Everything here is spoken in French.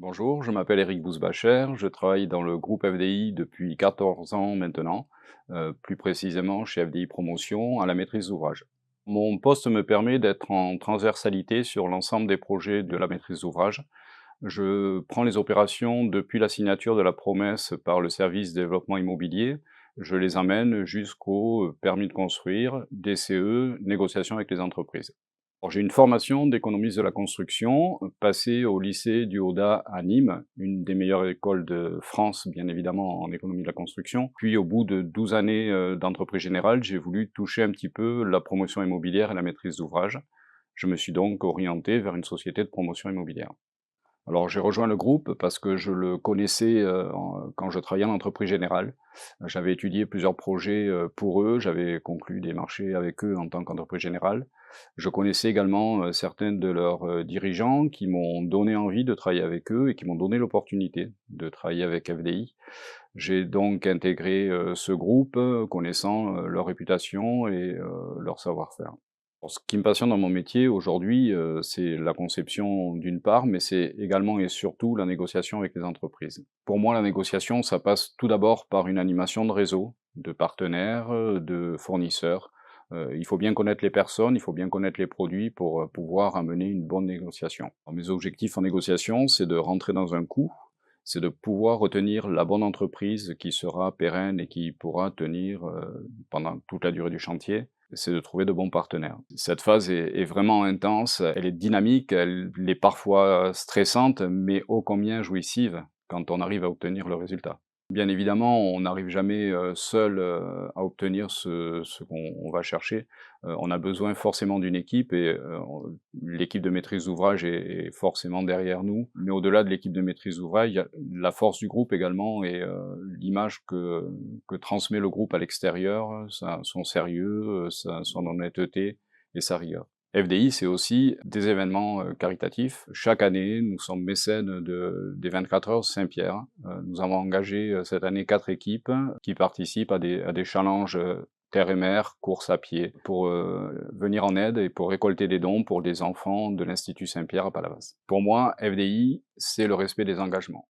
Bonjour, je m'appelle Eric Bousbacher, je travaille dans le groupe FDI depuis 14 ans maintenant, plus précisément chez FDI Promotion à la maîtrise d'ouvrage. Mon poste me permet d'être en transversalité sur l'ensemble des projets de la maîtrise d'ouvrage. Je prends les opérations depuis la signature de la promesse par le service développement immobilier, je les amène jusqu'au permis de construire, DCE, négociation avec les entreprises. Alors, j'ai une formation d'économiste de la construction, passée au lycée du Haudat à Nîmes, une des meilleures écoles de France, bien évidemment, en économie de la construction. Puis, au bout de 12 années d'entreprise générale, j'ai voulu toucher un petit peu la promotion immobilière et la maîtrise d'ouvrage. Je me suis donc orienté vers une société de promotion immobilière. Alors j'ai rejoint le groupe parce que je le connaissais, quand je travaillais en entreprise générale. J'avais étudié plusieurs projets, pour eux, j'avais conclu des marchés avec eux en tant qu'entreprise générale. Je connaissais également, certains de leurs, dirigeants qui m'ont donné envie de travailler avec eux et qui m'ont donné l'opportunité de travailler avec FDI. J'ai donc intégré, ce groupe, connaissant, leur réputation et leur savoir-faire. Alors, ce qui me passionne dans mon métier aujourd'hui, c'est la conception d'une part, mais c'est également et surtout la négociation avec les entreprises. Pour moi, la négociation, ça passe tout d'abord par une animation de réseau, de partenaires, de fournisseurs. Il faut bien connaître les personnes, il faut bien connaître les produits pour, pouvoir amener une bonne négociation. Alors, mes objectifs en négociation, c'est de rentrer dans un coup, c'est de pouvoir retenir la bonne entreprise qui sera pérenne et qui pourra tenir, pendant toute la durée du chantier, c'est de trouver de bons partenaires. Cette phase est vraiment intense, elle est dynamique, elle est parfois stressante, mais ô combien jouissive quand on arrive à obtenir le résultat. Bien évidemment, on n'arrive jamais, seul, à obtenir ce qu'on va chercher. On a besoin forcément d'une équipe et l'équipe de maîtrise d'ouvrage est forcément derrière nous. Mais au-delà de l'équipe de maîtrise d'ouvrage, il y a la force du groupe également et l'image que transmet le groupe à l'extérieur, son sérieux, son honnêteté et sa rigueur. FDI, c'est aussi des événements, caritatifs. Chaque année, nous sommes mécènes des 24 heures Saint-Pierre. Nous avons engagé, cette année 4 équipes qui participent à des challenges, terre et mer, course à pied, pour, venir en aide et pour récolter des dons pour des enfants de l'Institut Saint-Pierre à Palavas. Pour moi, FDI, c'est le respect des engagements.